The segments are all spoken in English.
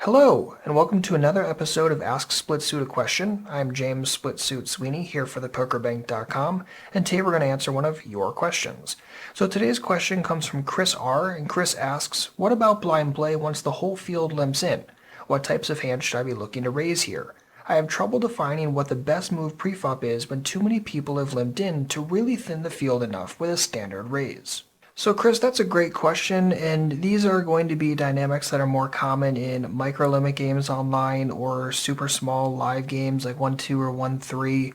Hello, and welcome to another episode of Ask SplitSuit a Question. I'm James SplitSuit Sweeney here for thepokerbank.com, and today we're going to answer one of your questions. So today's question comes from Chris R, and Chris asks, what about blind play once the whole field limps in? What types of hands should I be looking to raise here? I have trouble defining what the best move preflop is when too many people have limped in to really thin the field enough with a standard raise. So Chris, that's a great question, and these are going to be dynamics that are more common in micro limit games online or super small live games like 1-2 or 1-3,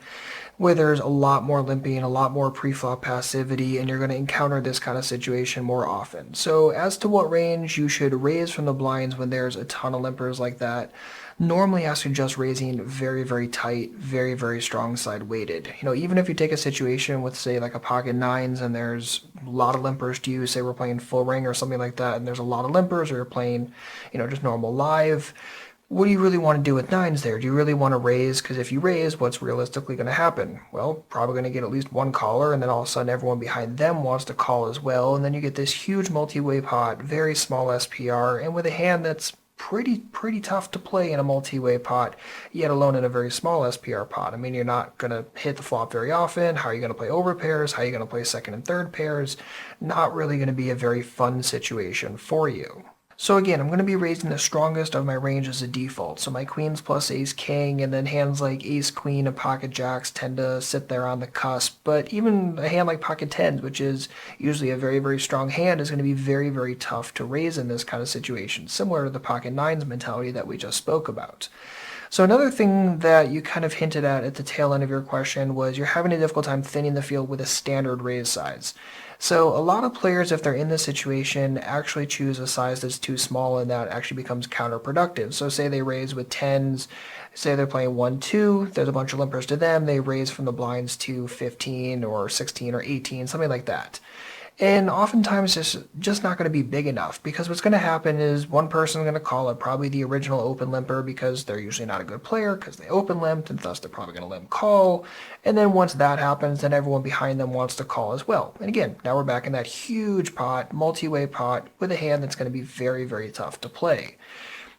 where there's a lot more limping, a lot more preflop passivity, and you're going to encounter this kind of situation more often. So as to what range you should raise from the blinds when there's a ton of limpers like that, normally I suggest raising very, very tight, very, very strong side weighted. Even if you take a situation with, say, like a pocket nines and there's a lot of limpers to use, say we're playing full ring or something like that, and there's a lot of limpers, or you're playing, just normal live. What do you really want to do with nines there? Do you really want to raise? Because if you raise, what's realistically going to happen? Well, probably going to get at least one caller, and then all of a sudden everyone behind them wants to call as well, and then you get this huge multi-way pot, very small SPR, and with a hand that's pretty tough to play in a multi-way pot, yet alone in a very small SPR pot. I mean, you're not going to hit the flop very often. How are you going to play over pairs? How are you going to play second and third pairs? Not really going to be a very fun situation for you. So again, I'm going to be raising the strongest of my range as a default. So my queens plus ace king, and then hands like ace queen and pocket jacks tend to sit there on the cusp. But even a hand like pocket tens, which is usually a very, very strong hand, is going to be very, very tough to raise in this kind of situation, similar to the pocket nines mentality that we just spoke about. So another thing that you kind of hinted at the tail end of your question was you're having a difficult time thinning the field with a standard raise size. So a lot of players, if they're in this situation, actually choose a size that's too small, and that actually becomes counterproductive. So say they raise with tens, say they're playing 1-2, there's a bunch of limpers to them, they raise from the blinds to 15 or 16 or 18, something like that. And oftentimes it's just not going to be big enough, because what's going to happen is one person is going to call it, probably the original open limper, because they're usually not a good player because they open limped, and thus they're probably going to limp call. And then once that happens, then everyone behind them wants to call as well. And again, now we're back in that huge pot, multi-way pot, with a hand that's going to be very, very tough to play.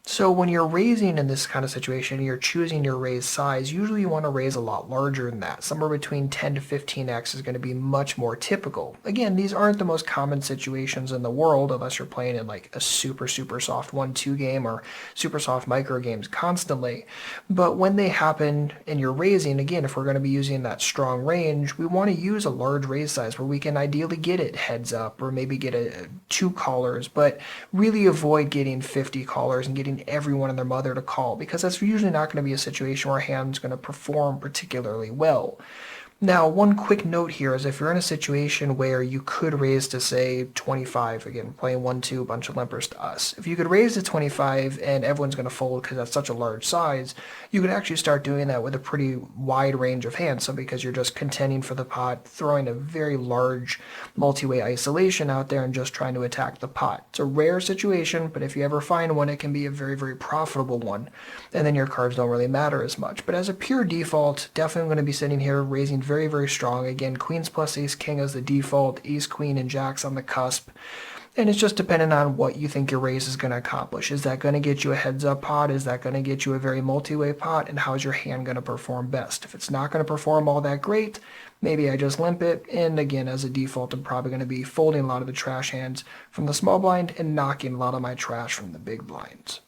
So when you're raising in this kind of situation, you're choosing your raise size, usually you want to raise a lot larger than that. Somewhere between 10 to 15x is going to be much more typical. Again, these aren't the most common situations in the world unless you're playing in like a super, super soft 1-2 game or super soft micro games constantly. But when they happen and you're raising, again, if we're going to be using that strong range, we want to use a large raise size where we can ideally get it heads up or maybe get two callers, but really avoid getting 50 callers and getting everyone and their mother to call, because that's usually not going to be a situation where a hand's going to perform particularly well. Now, one quick note here is if you're in a situation where you could raise to, say, 25, again, playing 1-2, a bunch of limpers to us. If you could raise to 25 and everyone's going to fold because that's such a large size, you could actually start doing that with a pretty wide range of hands. So because you're just contending for the pot, throwing a very large multi-way isolation out there and just trying to attack the pot. It's a rare situation, but if you ever find one, it can be a very, very profitable one. And then your cards don't really matter as much. But as a pure default, definitely going to be sitting here raising very, very strong. Again, queens plus ace king as the default, ace queen and jacks on the cusp. And it's just dependent on what you think your raise is going to accomplish. Is that going to get you a heads up pot? Is that going to get you a very multi-way pot? And how's your hand going to perform best? If it's not going to perform all that great, maybe I just limp it. And again, as a default, I'm probably going to be folding a lot of the trash hands from the small blind and knocking a lot of my trash from the big blinds.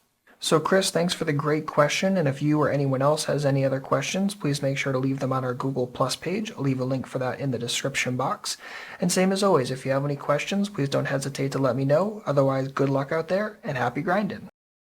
So Chris, thanks for the great question, and if you or anyone else has any other questions, please make sure to leave them on our Google Plus page. I'll leave a link for that in the description box. And same as always, if you have any questions, please don't hesitate to let me know. Otherwise, good luck out there, and happy grinding.